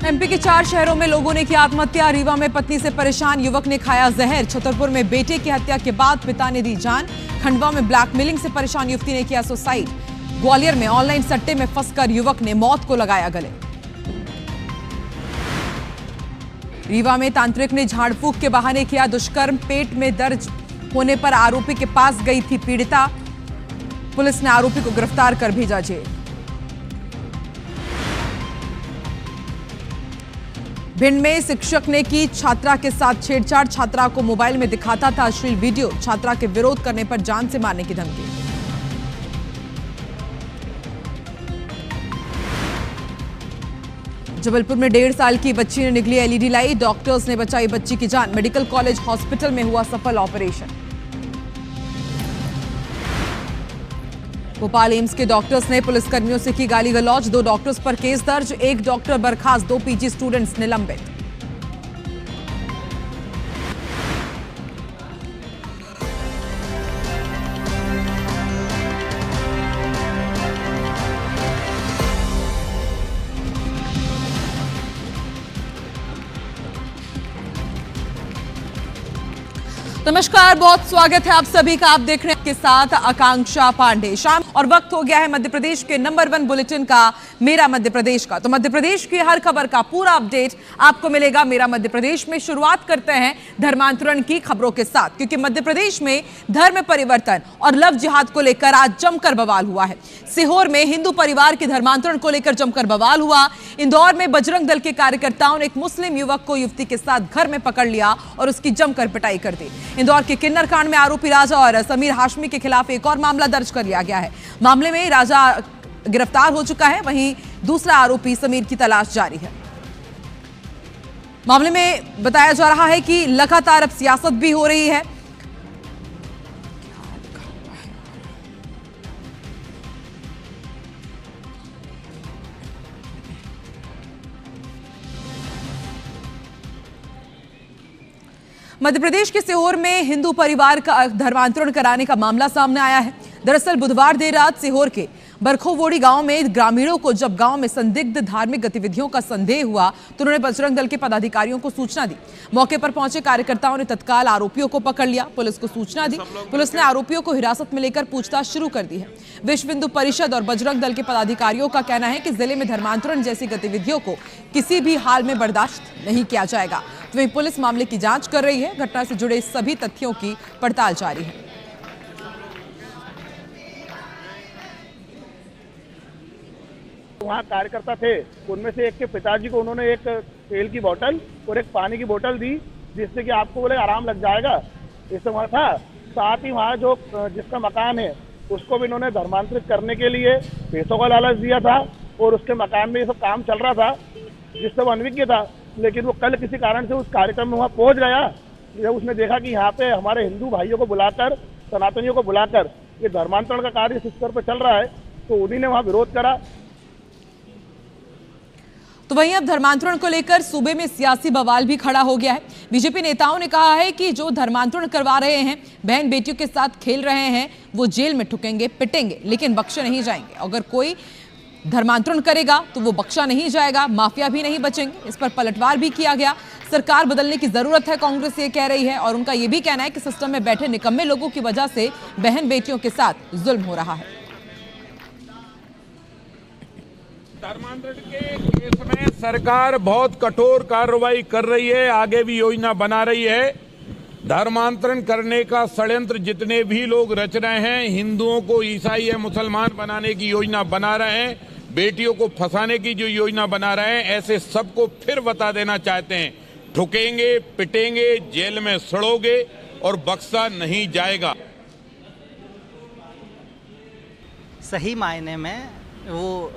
MP के 4 शहरों में लोगों ने की आत्महत्या। रीवा में पत्नी से परेशान युवक ने खाया जहर। छतरपुर में बेटे की हत्या के बाद पिता ने दी जान। खंडवा में ब्लैकमेलिंग से परेशान युवती ने किया सुसाइड। ग्वालियर में ऑनलाइन सट्टे में फंसकर युवक ने मौत को लगाया गले। रीवा में तांत्रिक ने झाड़ फूंक के बहाने किया दुष्कर्म। पेट में दर्द होने पर आरोपी के पास गई थी पीड़िता। पुलिस ने आरोपी को गिरफ्तार कर भेजा जेल। भिंड में शिक्षक ने की छात्रा के साथ छेड़छाड़। छात्रा को मोबाइल में दिखाता था अश्लील वीडियो। छात्रा के विरोध करने पर जान से मारने की धमकी। जबलपुर में 1.5 साल की बच्ची ने निकली एलईडी लाइट। डॉक्टर्स ने बचाई बच्ची की जान। मेडिकल कॉलेज हॉस्पिटल में हुआ सफल ऑपरेशन। भोपाल एम्स के डॉक्टर्स ने पुलिसकर्मियों से की गाली गलौज। 2 डॉक्टर्स पर केस दर्ज। 1 डॉक्टर बर्खास्त। 2 पीजी स्टूडेंट्स निलंबित। नमस्कार, बहुत स्वागत है आप सभी का। आप देख रहे हैं के साथ आकांक्षा पांडे। शाम और वक्त हो गया है मध्य प्रदेश के नंबर 1 बुलेटिन का, मेरा मध्य प्रदेश का। तो मध्य प्रदेश की हर खबर का पूरा अपडेट आपको मिलेगा मेरा मध्य प्रदेश में। शुरुआत करते हैं धर्मांतरण की खबरों के साथ, क्योंकि मध्य प्रदेश में धर्म परिवर्तन और लव जिहाद को लेकर आज जमकर बवाल हुआ है। सीहोर में हिंदू परिवार के धर्मांतरण को लेकर जमकर बवाल हुआ। इंदौर में बजरंग दल के कार्यकर्ताओं ने एक मुस्लिम युवक को युवती के साथ घर में पकड़ लिया और उसकी जमकर पिटाई कर दी। इंदौर के किन्नर कांड में आरोपी राजा और समीर हाशमी के खिलाफ एक और मामला दर्ज कर लिया गया है। मामले में राजा गिरफ्तार हो चुका है, वहीं दूसरा आरोपी समीर की तलाश जारी है। मामले में बताया जा रहा है कि लगातार अब सियासत भी हो रही है। मध्य प्रदेश के सीहोर में हिंदू परिवार का धर्मांतरण कराने का मामला सामने आया है। दरअसल बुधवार देर रात सीहोर के बरखोवोड़ी गांव में ग्रामीणों को जब गांव में संदिग्ध धार्मिक गतिविधियों का संदेह हुआ तो उन्होंने बजरंग दल के पदाधिकारियों को सूचना दी। मौके पर पहुंचे कार्यकर्ताओं ने तत्काल आरोपियों को पकड़ लिया। पुलिस को सूचना दी। पुलिस ने आरोपियों को हिरासत में लेकर पूछताछ शुरू कर दी है। विश्व हिंदू परिषद और बजरंग दल के पदाधिकारियों का कहना है कि जिले में धर्मांतरण जैसी गतिविधियों को किसी भी हाल में बर्दाश्त नहीं किया जाएगा। तो वहीं पुलिस मामले की जांच कर रही है। घटना से जुड़े सभी तथ्यों की पड़ताल जारी है। वहाँ कार्यकर्ता थे, उनमें से एक के पिताजी को उन्होंने एक तेल की बोतल और एक पानी की बोतल दी, जिससे कि आपको बोले आराम लग जाएगा, इससे वहाँ था। साथ ही वहाँ जो जिसका मकान है उसको भी इन्होंने धर्मांतरित करने के लिए पैसों का लालच दिया था और उसके मकान में ये सब काम चल रहा था, जिससे वो अनभिज्ञ था। लेकिन वो कल किसी कारण से उस कार्यक्रम में वहाँ पहुँच गया। जब उसने देखा कि यहाँ पे हमारे हिंदू भाइयों को बुलाकर, सनातनियों को बुलाकर ये धर्मांतरण का कार्य इस स्तर पर चल रहा है, तो उन्हीं ने वहाँ विरोध करा। तो वहीं अब धर्मांतरण को लेकर सूबे में सियासी बवाल भी खड़ा हो गया है। बीजेपी नेताओं ने कहा है कि जो धर्मांतरण करवा रहे हैं, बहन बेटियों के साथ खेल रहे हैं, वो जेल में ठुकेंगे, पिटेंगे, लेकिन बख्शे नहीं जाएंगे। अगर कोई धर्मांतरण करेगा तो वो बख्शा नहीं जाएगा, माफिया भी नहीं बचेंगे। इस पर पलटवार भी किया गया। सरकार बदलने की जरूरत है, कांग्रेस ये कह रही है, और उनका ये भी कहना है कि सिस्टम में बैठे निकम्मे लोगों की वजह से बहन बेटियों के साथ जुल्म हो रहा है। धर्मांतरण के केस में सरकार बहुत कठोर कार्रवाई कर रही है, आगे भी योजना बना रही है। धर्मांतरण करने का षड्यंत्र जितने भी लोग रच रहे हैं, हिंदुओं को ईसाई या मुसलमान बनाने की योजना बना रहे हैं, बेटियों को फंसाने की जो योजना बना रहे हैं, ऐसे सबको फिर बता देना चाहते हैं, ठुकेंगे, पिटेंगे, जेल में सड़ोगे और बख्शा नहीं जाएगा। सही मायने में वो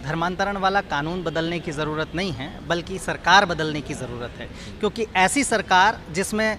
धर्मांतरण वाला कानून बदलने की ज़रूरत नहीं है, बल्कि सरकार बदलने की ज़रूरत है। क्योंकि ऐसी सरकार जिसमें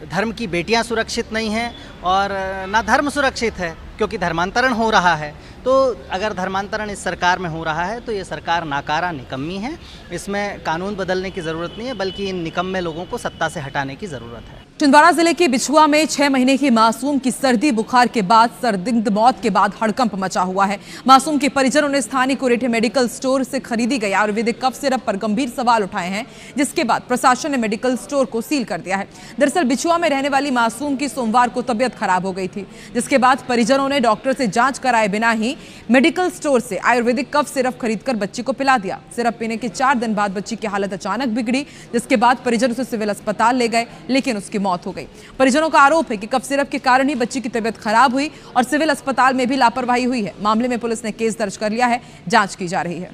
धर्म की बेटियां सुरक्षित नहीं हैं और ना धर्म सुरक्षित है, क्योंकि धर्मांतरण हो रहा है। तो अगर धर्मांतरण इस सरकार में हो रहा है तो ये सरकार नाकारा, निकम्मी है। इसमें कानून बदलने की ज़रूरत नहीं है, बल्कि इन निकम्मे लोगों को सत्ता से हटाने की ज़रूरत है। छिंदवाड़ा जिले के बिछुआ में 6 महीने की मासूम की सर्दी बुखार के बाद सर्दिग्ध मौत के बाद हड़कंप मचा हुआ है। मासूम के परिजनों ने स्थानीय कुरेठे मेडिकल स्टोर से खरीदी गई आयुर्वेदिक कफ सिरप पर गंभीर सवाल उठाए हैं, जिसके बाद प्रशासन ने मेडिकल स्टोर को सील कर दिया है। दरअसल बिछुआ में रहने वाली मासूम की सोमवार को तबियत खराब हो गई थी, जिसके बाद परिजनों ने डॉक्टर से जांच कराए बिना ही मेडिकल स्टोर से आयुर्वेदिक कफ सिरप खरीदकर बच्ची को पिला दिया। सिरप पीने के 4 दिन बाद बच्ची की हालत अचानक बिगड़ी, जिसके बाद परिजन उसे सिविल अस्पताल ले गए, लेकिन उसकी मौत हो गई। परिजनों का आरोप है कि कफ सिरप के कारण ही बच्ची की तबीयत खराब हुई और सिविल अस्पताल में भी लापरवाही हुई है। मामले में पुलिस ने केस दर्ज कर लिया है, जांच की जा रही है।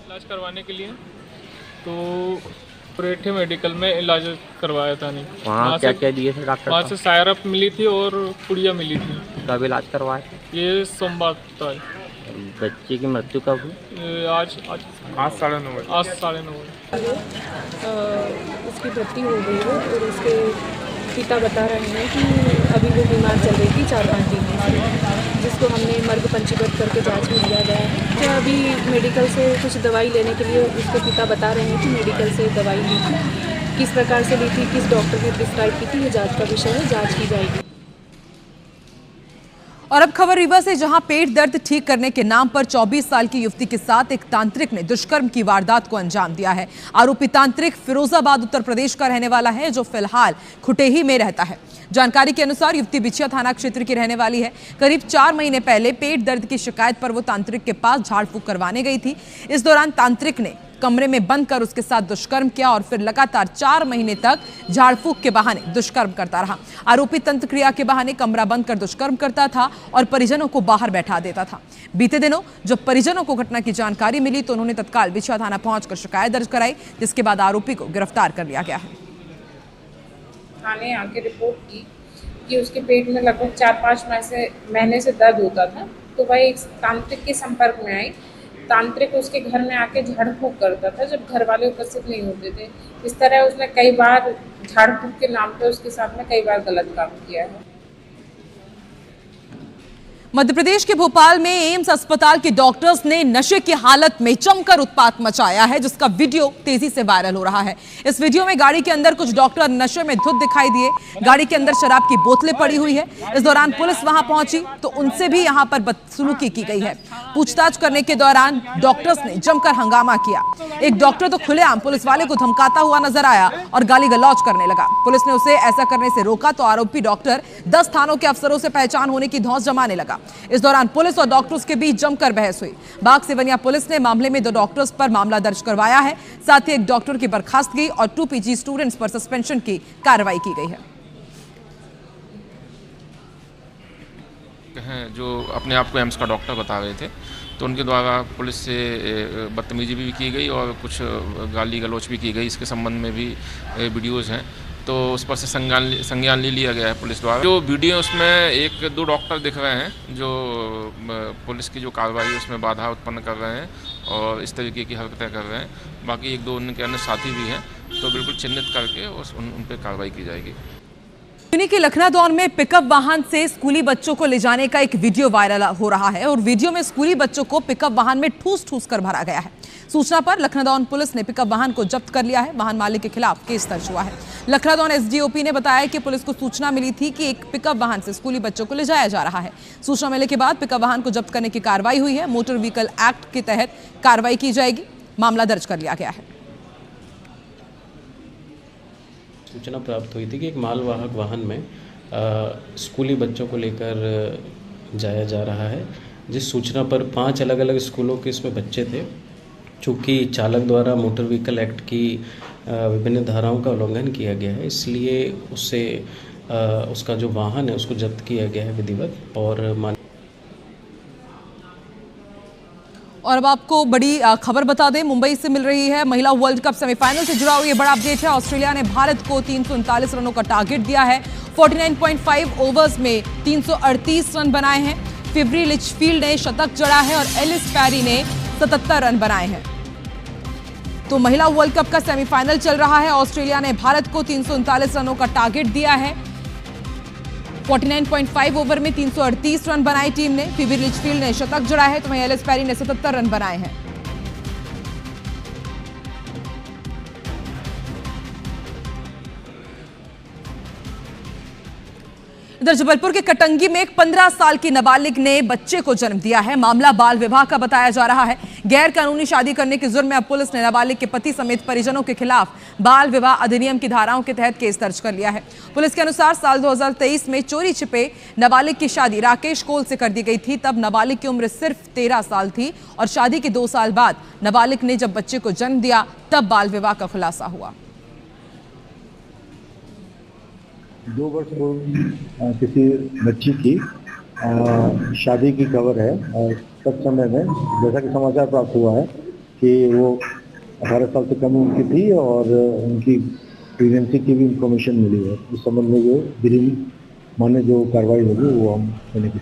इलाज करवाने के लिए तो कुरेठे मेडिकल में इलाज करवाया था। नहीं वहाँ क्या क्या दिए थे डॉक्टर? वहाँ से सायरप मिली थी और पुड़िया मिली थी। कब इलाज करवाए थे? ये सोमवार था। बच्चे की मृत्यु कब हुई? आज 9:30 बजे। आज 9:30 बजे उसकी मृत्यु हो गई है और उसके पिता बता रहे हैं कि अभी वो बीमार चल रही थी 4-5 दिन से, जिसको हमने मर्ग पंजीबद्ध करके जांच में लिया गया है। तो अभी मेडिकल से कुछ दवाई लेने के लिए उसके पिता बता रहे हैं कि मेडिकल से दवाई ली थी, किस प्रकार से ली थी, किस डॉक्टर ने प्रिस्क्राइब की थी, ये जाँच का विषय है, जाँच की जाएगी। और अब खबर रीवा से, जहां पेट दर्द ठीक करने के नाम पर 24 साल की युवती के साथ एक तांत्रिक ने दुष्कर्म की वारदात को अंजाम दिया है। आरोपी तांत्रिक फिरोजाबाद उत्तर प्रदेश का रहने वाला है, जो फिलहाल खुटेही में रहता है। जानकारी के अनुसार युवती बिछिया थाना क्षेत्र की रहने वाली है। करीब 4 महीने पहले पेट दर्द की शिकायत पर वो तांत्रिक के पास झाड़ फूक करवाने गई थी। इस दौरान तांत्रिक ने कमरे में बंद कर उसके साथ दुष्कर्म किया और फिर लगातार 4 महीने तक झाड़ फूक के बहाने दुष्कर्म करता रहा। आरोपी तंत्र क्रिया के बहाने कमरा बंद कर दुष्कर्म करता था और परिजनों को बाहर बैठा देता था। बीते दिनों जब परिजनों को घटना की जानकारी मिली तो उन्होंने तत्काल बिछुआ थाना पहुंचकर शिकायत दर्ज कराई, जिसके बाद आरोपी को गिरफ्तार कर लिया गया है। थाने आके रिपोर्ट की कि उसके पेट में लगभग 4-5 महीने से दर्द होता था, तो वह एक तांत्रिक के संपर्क में आई। तांत्रिक उसके घर में आके झाड़ फूक करता था जब घर वाले उपस्थित नहीं होते थे। इस तरह उसने कई बार झाड़ फूक के नाम पर उसके साथ में कई बार गलत काम किया है। मध्य प्रदेश के भोपाल में एम्स अस्पताल के डॉक्टर्स ने नशे की हालत में जमकर उत्पात मचाया है, जिसका वीडियो तेजी से वायरल हो रहा है। इस वीडियो में गाड़ी के अंदर कुछ डॉक्टर नशे में धुत दिखाई दिए। गाड़ी के अंदर शराब की बोतलें पड़ी हुई है। इस दौरान पुलिस वहां पहुंची तो उनसे भी यहां पर बदसलूकी की गई है। पूछताछ करने के दौरान डॉक्टर्स ने जमकर हंगामा किया। एक डॉक्टर तो खुलेआम पुलिस वाले को धमकाता हुआ नजर आया और गाली गलौज करने लगा। पुलिस ने उसे ऐसा करने से रोका तो आरोपी डॉक्टर 10 थानों के अफसरों से पहचान होने की धौंस जमाने लगा। इस दौरान पुलिस और डॉक्टर्स के बीच जमकर बहस हुई। बाग सिवनिया पुलिस ने मामले में 2 डॉक्टर्स पर मामला दर्ज करवाया है। साथ ही एक डॉक्टर की बर्खास्तगी और 2 पीजी स्टूडेंट्स पर सस्पेंशन की कार्रवाई की गई है। जो अपने आप को एम्स का डॉक्टर बता रहे थे, तो उनके द्वारा पुलिस से बदतमीजी भी की गई और कुछ गाली गलौच भी की गई। इसके संबंध में भी वीडियोज़ हैं, तो उस पर से संज्ञान ले लिया गया है पुलिस द्वारा। जो वीडियो उसमें 1-2 डॉक्टर दिख रहे हैं जो पुलिस की जो कार्रवाई है उसमें बाधा उत्पन्न कर रहे हैं और इस तरीके की हरकतें कर रहे हैं। बाकी 1-2 उनके अन्य साथी भी हैं, तो बिल्कुल चिन्हित करके उन पर कार्रवाई की जाएगी। के लखनादौन में पिकअप वाहन से स्कूली बच्चों को ले जाने का एक वीडियो वायरल हो रहा है और वीडियो में स्कूली बच्चों को पिकअप वाहन में ठूस कर भरा गया है। सूचना पर लखनादौन पुलिस ने पिकअप वाहन को जब्त कर लिया है। वाहन मालिक के खिलाफ केस दर्ज हुआ है। लखनादौन एसडीओपी ने बताया कि पुलिस को सूचना मिली थी कि एक पिकअप वाहन से स्कूली बच्चों को ले जाया जा रहा है। सूचना मिलने के बाद पिकअप वाहन को जब्त करने की कार्रवाई हुई है। मोटर व्हीकल एक्ट के तहत कार्रवाई की जाएगी। मामला दर्ज कर लिया गया है। सूचना प्राप्त हुई थी कि एक मालवाहक वाहन में स्कूली बच्चों को लेकर जाया जा रहा है, जिस सूचना पर 5 अलग अलग स्कूलों के इसमें बच्चे थे। चूँकि चालक द्वारा मोटर व्हीकल एक्ट की विभिन्न धाराओं का उल्लंघन किया गया है, इसलिए उससे उसका जो वाहन है उसको जब्त किया गया है विधिवत। और अब आपको बड़ी खबर बता दें, मुंबई से मिल रही है। महिला वर्ल्ड कप सेमीफाइनल से जुड़ा हुआ ये बड़ा अपडेट है। ऑस्ट्रेलिया ने भारत को 339 रनों का टारगेट दिया है। 49.5 ओवर्स में 338 रन बनाए हैं। फिवरी लिचफील्ड ने शतक जड़ा है और एलिस पैरी ने 77 रन बनाए हैं। तो महिला वर्ल्ड कप का सेमीफाइनल चल रहा है। ऑस्ट्रेलिया ने भारत को 339 रनों का टारगेट दिया है। 49.5 ओवर में 338 रन बनाए टीम ने। फिवरी लिचफील्ड ने शतक जड़ा है तो वहीं एलिस पैरी ने 77 रन बनाए हैं। इधर जबलपुर के कटंगी में एक 15 साल की नाबालिग ने बच्चे को जन्म दिया है। मामला बाल विवाह का बताया जा रहा है। गैर कानूनी शादी करने के जुर्म में अब पुलिस ने नाबालिग के पति समेत परिजनों के खिलाफ बाल विवाह अधिनियम की धाराओं के तहत केस दर्ज कर लिया है। पुलिस के अनुसार साल 2023 में चोरी छिपे नाबालिग की शादी राकेश कोल से कर दी गई थी। तब नाबालिग की उम्र सिर्फ 13 साल थी और शादी के 2 साल बाद नाबालिग ने जब बच्चे को जन्म दिया तब बाल विवाह का खुलासा हुआ। 2 वर्ष पूर्व किसी बच्ची की शादी की खबर है और तब समय में जैसा कि समाचार प्राप्त हुआ है कि वो 18 साल से कम उम्र की थी और उनकी प्रेगनेंसी की भी इंफॉर्मेशन मिली है। इस संबंध में जो विधि मान्य जो कार्रवाई होगी वो हम करने की।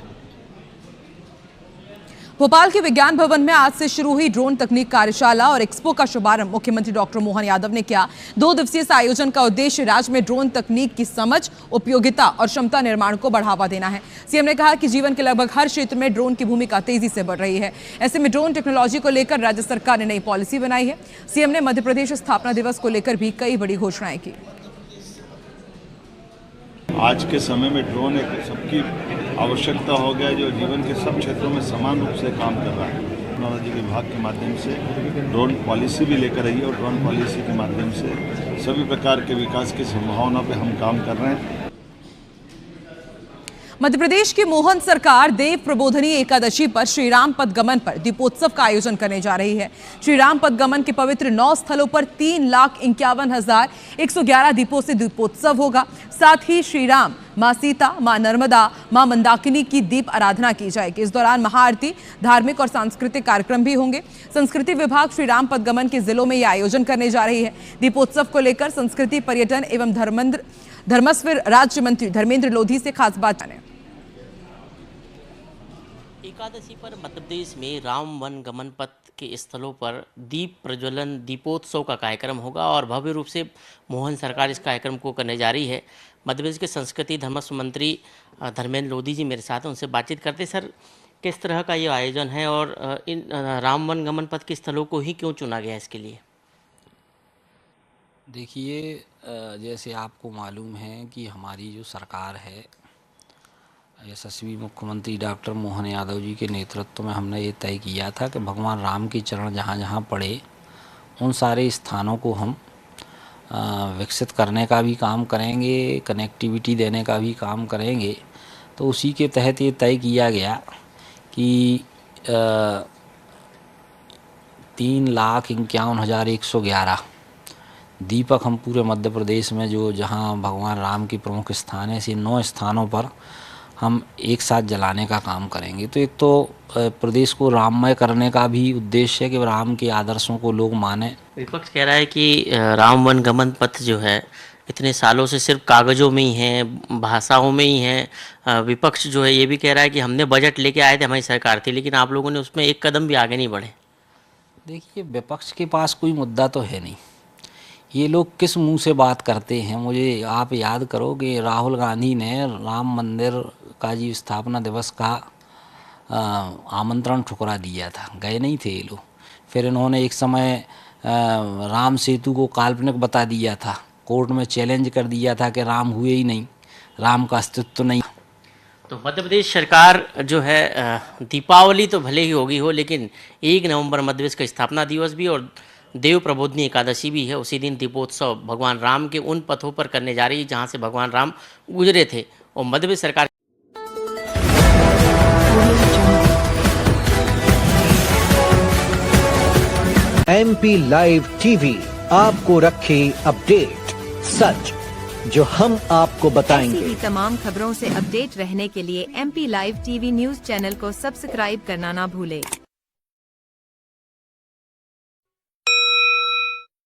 भोपाल के विज्ञान भवन में आज से शुरू हुई ड्रोन तकनीक कार्यशाला और एक्सपो का शुभारंभ मुख्यमंत्री डॉक्टर मोहन यादव ने किया। 2 दिवसीय इस आयोजन का उद्देश्य राज्य में ड्रोन तकनीक की समझ, उपयोगिता और क्षमता निर्माण को बढ़ावा देना है। सीएम ने कहा कि जीवन के लगभग हर क्षेत्र में ड्रोन की भूमिका तेजी से बढ़ रही है। ऐसे में ड्रोन टेक्नोलॉजी को लेकर राज्य सरकार ने नई पॉलिसी बनाई है। सीएम ने मध्य प्रदेश स्थापना दिवस को लेकर भी कई बड़ी घोषणाएं की। आज के समय में ड्रोन एक सबकी आवश्यकता हो गया जो जीवन के सब क्षेत्रों में समान रूप से काम कर रहा है। टेक्नोलॉजी के विभाग के माध्यम से ड्रोन पॉलिसी भी लेकर आई है और ड्रोन पॉलिसी के माध्यम से सभी प्रकार के विकास की संभावना पे हम काम कर रहे हैं। मध्य प्रदेश की मोहन सरकार देव प्रबोधनी एकादशी पर श्रीराम पदगमन पर दीपोत्सव का आयोजन करने जा रही है। श्रीराम पदगमन के पवित्र 9 स्थलों पर 3,51,111 दीपों से दीपोत्सव होगा। साथ ही श्री राम, मां सीता, मां नर्मदा, मां मंदाकिनी की दीप आराधना की जाएगी। इस दौरान महाआरती, धार्मिक और सांस्कृतिक कार्यक्रम भी होंगे। संस्कृति विभाग श्रीराम पदगमन के जिलों में यह आयोजन करने जा रही है। दीपोत्सव को लेकर संस्कृति, पर्यटन एवं धर्मस्व राज्य मंत्री धर्मेंद्र लोधी से खास बात जाने। एकादशी पर मध्य प्रदेश में राम वन गमन पथ के स्थलों पर दीप प्रज्वलन, दीपोत्सव का कार्यक्रम होगा और भव्य रूप से मोहन सरकार इस कार्यक्रम को करने जा रही है। मध्य प्रदेश के संस्कृति धर्मस्व मंत्री धर्मेंद्र लोधी जी मेरे साथ हैं, उनसे बातचीत करते। सर, किस तरह का ये आयोजन है और इन राम वन गमन पथ के स्थलों को ही क्यों चुना गया इसके लिए? देखिए, जैसे आपको मालूम है कि हमारी जो सरकार है, यशस्वी मुख्यमंत्री डॉक्टर मोहन यादव जी के नेतृत्व में हमने ये तय किया था कि भगवान राम के चरण जहाँ जहाँ पड़े उन सारे स्थानों को हम विकसित करने का भी काम करेंगे, कनेक्टिविटी देने का भी काम करेंगे। तो उसी के तहत ये तय किया गया कि 3,51,111 दीपक हम पूरे मध्य प्रदेश में जो जहाँ भगवान राम के प्रमुख स्थान है, ऐसे 9 स्थानों पर हम एक साथ जलाने का काम करेंगे। तो एक तो प्रदेश को राममय करने का भी उद्देश्य है कि राम के आदर्शों को लोग माने। विपक्ष कह रहा है कि राम वन गमन पथ जो है इतने सालों से सिर्फ कागज़ों में ही है, भाषाओं में ही है। विपक्ष जो है ये भी कह रहा है कि हमने बजट लेके आए थे, हमारी सरकार थी, लेकिन आप लोगों ने उसमें एक कदम भी आगे नहीं बढ़े। देखिए, विपक्ष के पास कोई मुद्दा तो है नहीं। ये लोग किस मुंह से बात करते हैं? मुझे आप याद करो कि राहुल गांधी ने राम मंदिर का जी स्थापना दिवस का आमंत्रण ठुकरा दिया था, गए नहीं थे ये लोग। फिर इन्होंने एक समय राम सेतु को काल्पनिक बता दिया था, कोर्ट में चैलेंज कर दिया था कि राम हुए ही नहीं, राम का अस्तित्व नहीं। तो मध्य प्रदेश सरकार जो है दीपावली तो भले ही होगी हो, लेकिन 1 नवंबर मध्य प्रदेश का स्थापना दिवस भी और देव प्रबोधनी एकादशी भी है। उसी दिन दीपोत्सव भगवान राम के उन पथों पर करने जा रही है जहां से भगवान राम गुजरे थे। और मध्य प्रदेश सरकार MP लाइव टीवी आपको रखे अपडेट, सच जो हम आपको बताएंगे। ऐसी ही तमाम खबरों से अपडेट रहने के लिए MP live TV news channel को सब्सक्राइब करना ना भूले।